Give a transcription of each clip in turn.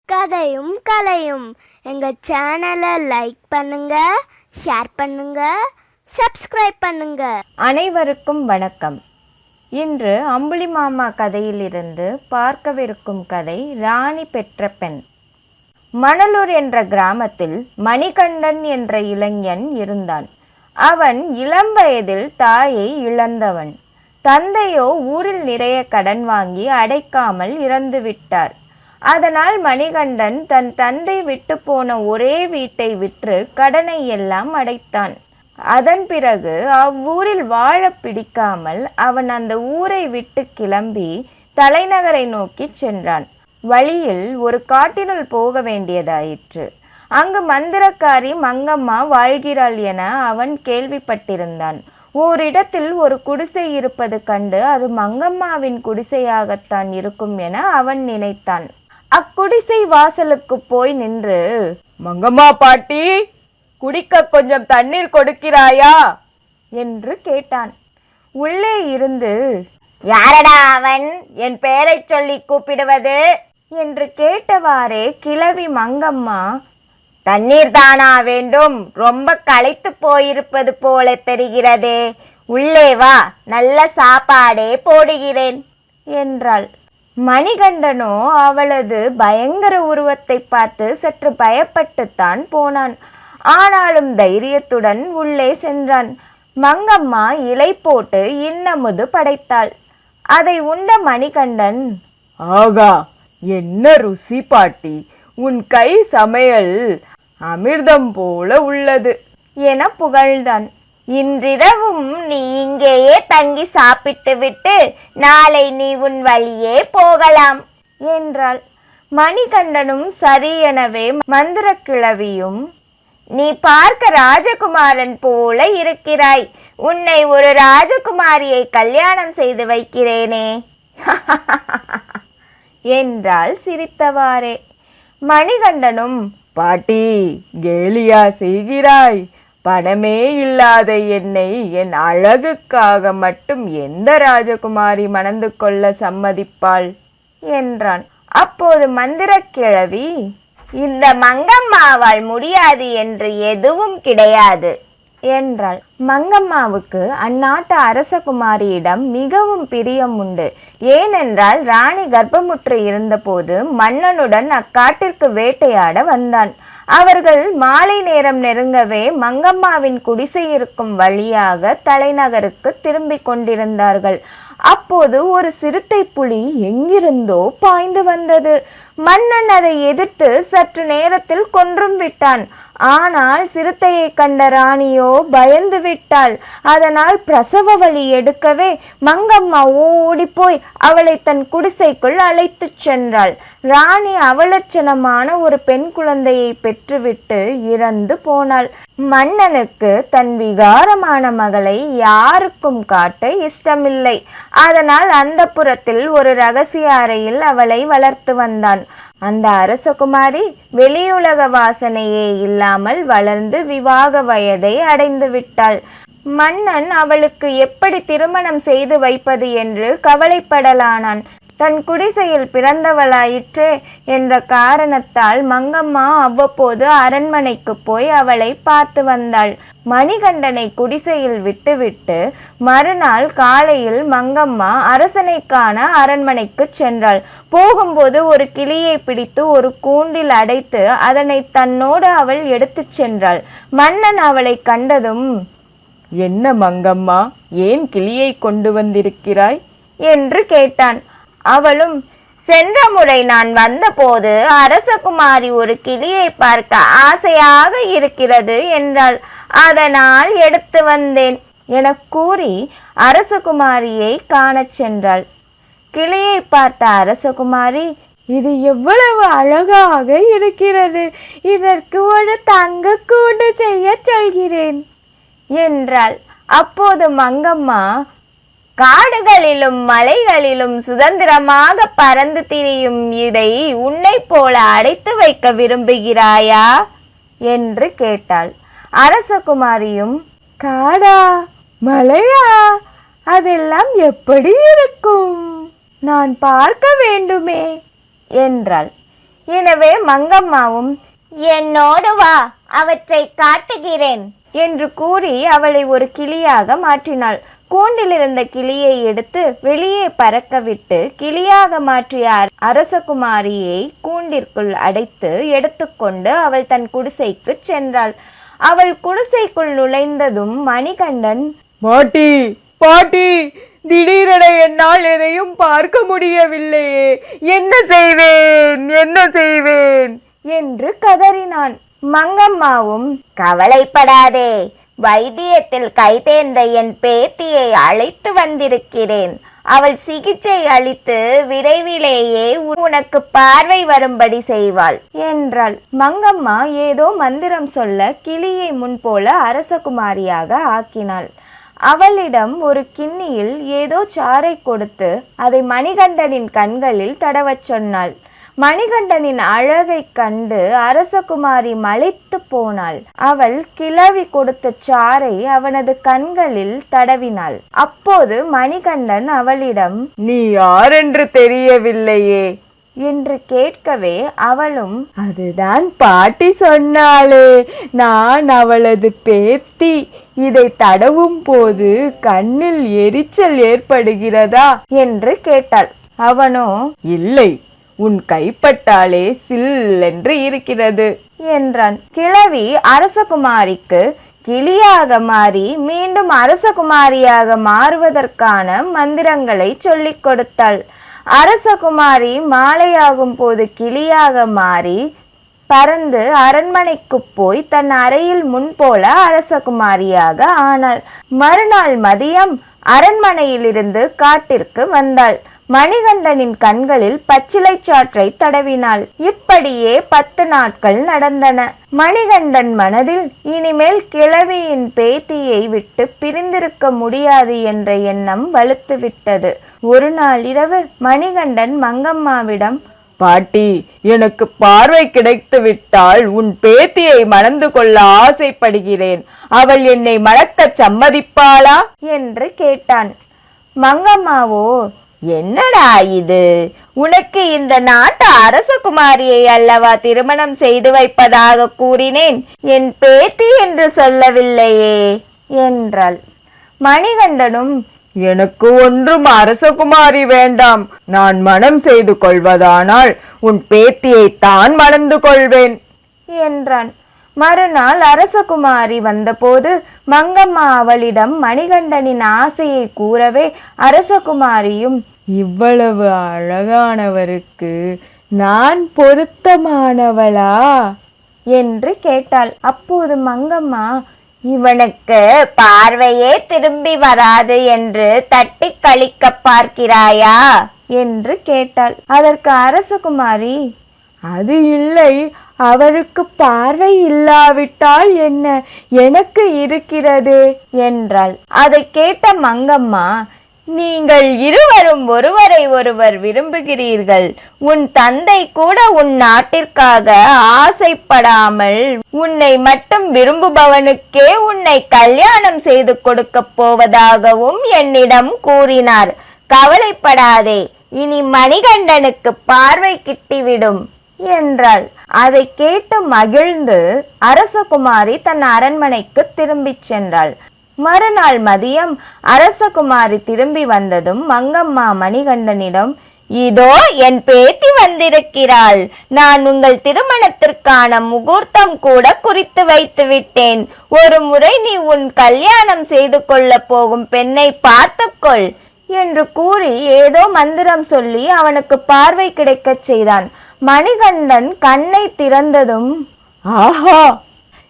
கதையும் கலையும் எங்கள் சேனலை லைக் பண்ணுங்க, ஷேர் பண்ணுங்க, சப்ஸ்கிரைப் பண்ணுங்க. அனைவருக்கும் வணக்கம். இன்று அம்புலி மாமா கதையிலிருந்து பார்க்கவிருக்கும் கதை ராணி பெற்ற பெண். மணலூர் என்ற கிராமத்தில் மணிகண்டன் என்ற இளைஞன் இருந்தான். அவன் இளம் வயதில் தாயை இழந்தவன். தந்தையோ ஊரில் நிறைய கடன் வாங்கி அடைக்காமல் இறந்துவிட்டார். அதனால் மணிகண்டன் தன் தந்தை விட்டு போன ஒரே வீட்டை விற்று கடனை எல்லாம் அடைத்தான். அதன் பிறகு அவ்வூரில் வாழ பிடிக்காமல் அவன் அந்த ஊரை விட்டு கிளம்பி தலைநகரை நோக்கி சென்றான். வழியில் ஒரு காட்டினுள் போக வேண்டியதாயிற்று. அங்கு மந்திரக்காரி மங்கம்மா வாழ்கிறாள் என அவன் கேள்விப்பட்டிருந்தான். ஓரிடத்தில் ஒரு குடிசை இருப்பது கண்டு அது மங்கம்மாவின் குடிசையாகத்தான் இருக்கும் என அவன் நினைத்தான். அக்குடிசை வாசலுக்கு போய் நின்று, மங்கம்மா பாட்டி, குடிக்க கொஞ்சம் தண்ணீர் கொடுக்கிறாயா என்று கேட்டான். உள்ளே இருந்து, யாரடா அவன், என் பெயரை சொல்லி கூப்பிடுவது என்று கேட்டவாறே கிழவி மங்கம்மா, தண்ணீர் தானா வேண்டும், ரொம்ப களைத்து போயிருப்பது போல தெரிகிறதே, உள்ளே வா, நல்ல சாப்பாடே போடுகிறேன் என்றாள். மணிகண்டனோ அவளது பயங்கர உருவத்தை பார்த்து சற்று பயப்பட்டுத்தான் போனான். ஆனாலும் தைரியத்துடன் உள்ளே சென்றான். மங்கம்மா இலை போட்டு இன்னமுது படைத்தாள். அதை உண்ட மணிகண்டன், ஆகா, என்ன ருசி பாட்டி, உன் கை சமையல் அமிர்தம் போல உள்ளது என புகழ்ந்தான். இன்றிரவும் நீ இங்கேயே தங்கி சாப்பிட்டு விட்டு நாளை நீ உன் வழியே போகலாம் என்றாள். மணிகண்டனும் சரி எனவே மந்திர கிழவியும், நீ பார்க்க ராஜகுமாரன் போல இருக்கிறாய், உன்னை ஒரு ராஜகுமாரியை கல்யாணம் செய்து வைக்கிறேனே என்றாள் சிரித்தவாறே. மணிகண்டனும், பாட்டி, கேலியா செய்கிறாய்? பணமே இல்லாத என்னை என் அழகுக்காக மட்டும் எந்த ராஜகுமாரி மணந்து கொள்ள சம்மதிப்பாள் என்றான். அப்போது மந்திர கிழவி, இந்த மங்கம்மாவால் முடியாது என்று எதுவும் கிடையாது என்றாள். மங்கம்மாவுக்கு அந்நாட்டு அரசகுமாரியிடம் மிகவும் பிரியம் உண்டு. ஏனென்றால் ராணி கர்ப்பமுற்று இருந்தபோது மன்னனுடன் அக்காட்டிற்கு வேட்டையாட வந்தான். அவர்கள் மாலை நேரம் நெருங்கவே மங்கம்மாவின் குடிசை இருக்கும் வழியாக தலைநகருக்கு திரும்பிக் கொண்டிருந்தார்கள். அப்போது ஒரு சிறுத்தை புலி எங்கிருந்தோ பாய்ந்து வந்தது. மன்னன் அதை எதிர்த்து சற்று நேரத்தில் கொன்றும் விட்டான். ஆனால் சிறுத்தையை கண்ட ராணியோ பயந்து விட்டாள். அதனால் பிரசவ வலி எடுக்கவே மங்கம்மா ஓடிப்போய் அவளை தன் குடிசைக்குள் அழைத்து சென்றாள். ராணி அவலட்சணமான ஒரு பெண் குழந்தையை பெற்றுவிட்டு இறந்து போனாள். மன்னனுக்கு தன் விகாரமான மகளை யாருக்கும் காட்ட இஷ்டமில்லை. அதனால் அந்த புறத்தில் ஒரு ரகசிய அறையில் அவளை வளர்த்து வந்தான். அந்த அரசகுமாரி வெளியுலக வாசனையே இல்லாமல் வளர்ந்து விவாக வயதை அடைந்து விட்டாள். மன்னன் அவளுக்கு எப்படி திருமணம் செய்து வைப்பது என்று கவலைப்படலானான். தன் குடிசையில் பிறந்தவளாயிற்றே என்ற காரணத்தால் மங்கம்மா அவ்வப்போது அரண்மனைக்கு போய் அவளை பார்த்து வந்தாள். மணிகண்டனை குடிசையில் விட்டுவிட்டு மறுநாள் காலையில் மங்கம்மா அரசனை காண அரண்மனைக்கு சென்றாள். போகும்போது ஒரு கிளியை பிடித்து ஒரு கூண்டில் அடைத்து அதனை தன்னோடு அவள் எடுத்து சென்றாள். மன்னன் அவளை கண்டதும், என்ன மங்கம்மா, ஏன் கிளியை கொண்டு வந்திருக்கிறாய் என்று கேட்டான். அவளும், சென்ற முறை நான் வந்தபோது அரசகுமாரி ஒரு கிளியை பார்க்க ஆசையாக இருக்கிறது என்றாள். அதனால் எடுத்து வந்தேன் என கூறி அரசகுமாரியை காணச் சென்றாள். கிளியை பார்த்த அரசகுமாரி, இது எவ்வளவு அழகாக இருக்கிறது, இதற்கு ஒரு தங்க கூண்டு செய்ய சொல்கிறேன் என்றாள். அப்போது மங்கம்மா, காடுகளிலும் மலைகளிலும் சுதந்திரமாக பறந்து திரியும் இதை உன்னை போல அடைத்து வைக்க விரும்புகிறாயா என்று கேட்டாள். அரசகுமாரியும், காடா மலையா, அதெல்லாம் எப்படி இருக்கும், நான் பார்க்க வேண்டுமே என்றாள். எனவே மங்கம்மாவும் என்னோடு வா, அவற்றை காட்டுகிறேன் என்று கூறி அவளை ஒரு கிளியாக மாற்றினாள். கூண்டில் இருந்த கிளியை எடுத்து வெளியே பறக்க விட்டு கிளியாக மாற்றிய அரசகுமாரியை கூண்டிற்குள் அடைத்து எடுத்துக்கொண்டு அவள் தன் குடிசைக்கு சென்றாள். அவள் குடிசைக்குள் நுழைந்ததும் மணிகண்டன், பாட்டி பாட்டி, திடீரென என்னால் எதையும் பார்க்க முடியவில்லையே, என்ன செய்வேன் என்று கதறினான். மங்கம்மாவும், கவலைப்படாதே, வைத்தியத்தில் கைதேர்ந்த என் பேத்தியை அழைத்து வந்திருக்கிறேன். அவள் சிகிச்சை அளித்து விரைவிலேயே உனக்கு பார்வை வரும்படி செய்வாள் என்றாள். மங்கம்மா ஏதோ மந்திரம் சொல்ல கிளியை முன்போல அரசகுமாரியாக ஆக்கினாள். அவளிடம் ஒரு கிண்ணியில் ஏதோ சாறை கொடுத்து அதை மணிகண்டனின் கண்களில் தடவச் சொன்னாள். மணிகண்டனின் அழகை கண்டு அரசகுமாரி மலைத்து போனாள். அவள் கிழவி கொடுத்த சாறை அவனது கண்களில் தடவினாள். அப்போது மணிகண்டன் அவளிடம், நீ யாரென்று தெரியவில்லையே என்று கேட்கவே அவளும், அதுதான் பாட்டி சொன்னாளே, நான் அவளது பேத்தி. இதை தடவும் போது கண்ணில் எரிச்சல் ஏற்படுகிறதா என்று கேட்டாள். அவனோ, இல்லை, உன் கைப்பட்டாலே சில் என்று இருக்கிறது என்றான். கிழவி அரசகுமாரிக்கு கிளியாக மாறி மீண்டும் அரசகுமாரியாக மாறுவதற்கான மந்திரங்களை சொல்லிக் கொடுத்தாள். அரசகுமாரி மாலையாகும் போது கிளியாக மாறி பறந்து அரண்மனைக்கு போய் தன் அறையில் முன்போல அரசகுமாரியாக ஆனாள். மறுநாள் மதியம் அரண்மனையிலிருந்து காட்டிற்கு வந்தாள். மணிகண்டனின் கண்களில் பச்சிலை சாற்றை தடவினாள். இப்படியே 10 நாட்கள் நடந்தன. மணிகண்டன் மனதில் இனிமேல் கிழவியின் பேத்தியை விட்டு பிரிந்திருக்க முடியாது என்ற எண்ணம் வலுத்துவிட்டது. ஒரு நாள் இரவு மணிகண்டன் மங்கம்மாவிடம், பாட்டி, எனக்கு பார்வை கிடைத்து விட்டால் உன் பேத்தியை மணந்து கொள்ள ஆசைப்படுகிறேன். அவள் என்னை மணக்க சம்மதிப்பாளா என்று கேட்டான். மங்கம்மாவோ, என்னடா இது, உனக்கு இந்த நாட்டு அரசகுமாரியை அல்லவா திருமணம் செய்து வைப்பதாக கூறினேன், என் பேத்தி என்று சொல்லவில்லையே என்றாள். மணிகண்டனும், எனக்கு ஒன்றும் அரசகுமாரி வேண்டாம். நான் மனம் செய்து கொள்வதானால் உன் பேத்தியை தான் மணந்து கொள்வேன் என்றான். மறுநாள் அரசகுமாரி வந்தபோது மங்கம்மா அவளிடம் மணிகண்டனின் ஆசையை கூறவே அரசகுமாரியும், இவ்வளவு அழகானவருக்கு நான் பொருத்தமானவளா என்று கேட்டாள். அப்போது மங்கம்மா, இவனுக்கு பார்வையே திரும்பி வராது என்று தட்டி கழிக்க பார்க்கிறாயா என்று கேட்டாள். அதற்கு அரசகுமாரி, அது இல்லை, அவருக்கு பார்வை இல்லாவிட்டால் என்ன, எனக்கு இருக்கிறது என்றாள். அதை கேட்ட மங்கம்மா, நீங்கள் இருவரும் ஒருவரை ஒருவர் விரும்புகிறீர்கள். உன் தந்தை கூட உன் நாட்டிற்காக ஆசைப்படாமல் உன்னை மட்டும் விரும்புபவனுக்கே உன்னை கல்யாணம் செய்து கொடுக்க போவதாகவும் என்னிடம் கூறினார். கவலைப்படாதே, இனி மணிகண்டனுக்கு பார்வை கிட்டிவிடும் என்றாள். அதை கேட்டு மகிழ்ந்து அரசகுமாரி தன் அரண்மனைக்கு திரும்பிச் சென்றாள். மறுநாள் மதியம் அரசகுமாரி திரும்பி வந்ததும் மங்கம்மா மணிகண்டனிடம், இதோ என் பேத்தி வந்திருக்கிறாள். நான் உங்கள் திருமணத்திற்கான முகூர்த்தம் கூட குறித்து வைத்து விட்டேன். ஒரு முறை நீ உன் கல்யாணம் செய்து கொள்ள போகும் பெண்ணை பார்த்துக்கொள் என்று கூறி ஏதோ மந்திரம் சொல்லி அவனுக்கு பார்வை கிடைக்கச் செய்தான். மணிகண்டன் கண்ணை திறந்ததும், ஆஹா,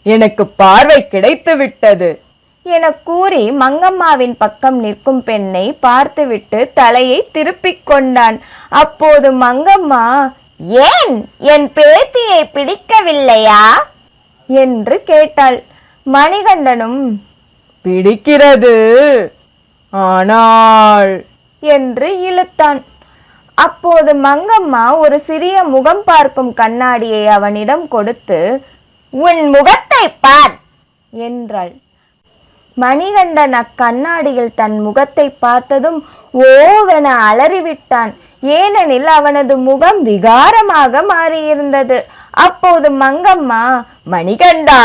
எனக்கு பார்வை கிடைத்து விட்டது என கூறி மங்கம்மாவின் பக்கம் நிற்கும் பெண்ணை பார்த்துவிட்டு தலையை திருப்பிக் கொண்டான். அப்போது மங்கம்மா, ஏன் என் பேத்தியை பிடிக்கவில்லையா என்று கேட்டாள். மணிகண்டனும், பிடிக்கிறது, ஆனால் என்று இழுத்தான். அப்போது மங்கம்மா ஒரு சிறிய முகம் பார்க்கும் கண்ணாடியை அவனிடம் கொடுத்து, உன் முகத்தை பார் என்றாள். மணிகண்டன் அக்கண்ணாடியில் தன் முகத்தை பார்த்ததும் ஓவென அலறிவிட்டான். ஏனெனில் அவனது முகம் விகாரமாக மாறியிருந்தது. அப்போது மங்கம்மா, மணிகண்டா,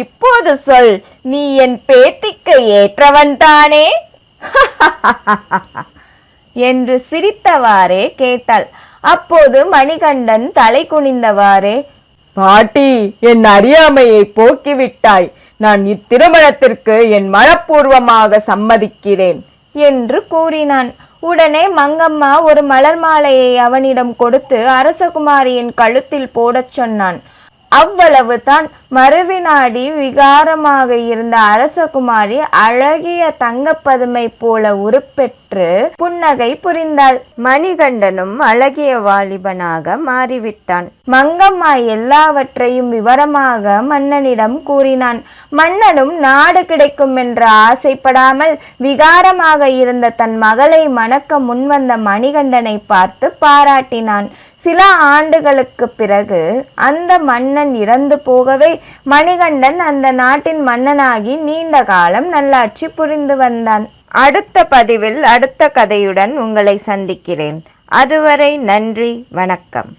இப்போது சொல், நீ என் பேத்திக்கு ஏற்றவன் தானே என்று சிரித்தவாறே கேட்டாள். அப்போது மணிகண்டன் தலை குனிந்தவாறே, பாட்டி, என் அறியாமையை போக்கிவிட்டாய். நான் இத்திருமணத்திற்கு என் மனப்பூர்வமாக சம்மதிக்கிறேன் என்று கூறினான். உடனே மங்கம்மா ஒரு மலர் மாலையை அவனிடம் கொடுத்து அரசகுமாரியின் கழுத்தில் போடச் சொன்னான். அவ்வளவுதான். மறுவினாடி விகாரமாக இருந்த அரசகுமாரி அழகிய தங்கப்பதுமை போல உருப்பெற்று புன்னகை புரிந்தாள். மணிகண்டனும் அழகிய வாலிபனாக மாறிவிட்டான். மங்கம்மா எல்லாவற்றையும் விவரமாக மன்னனிடம் கூறினான். மன்னனும் நாடு கிடைக்கும் என்று ஆசைப்படாமல் விகாரமாக இருந்த தன் மகளை மணக்க முன்வந்த மணிகண்டனை பார்த்து பாராட்டினான். சில ஆண்டுகளுக்கு பிறகு அந்த மன்னன் இறந்து போகவே மணிகண்டன் அந்த நாட்டின் மன்னனாகி நீண்ட காலம் நல்லாட்சி புரிந்து வந்தான். அடுத்த பதிவில் அடுத்த கதையுடன் உங்களை சந்திக்கிறேன். அதுவரை நன்றி, வணக்கம்.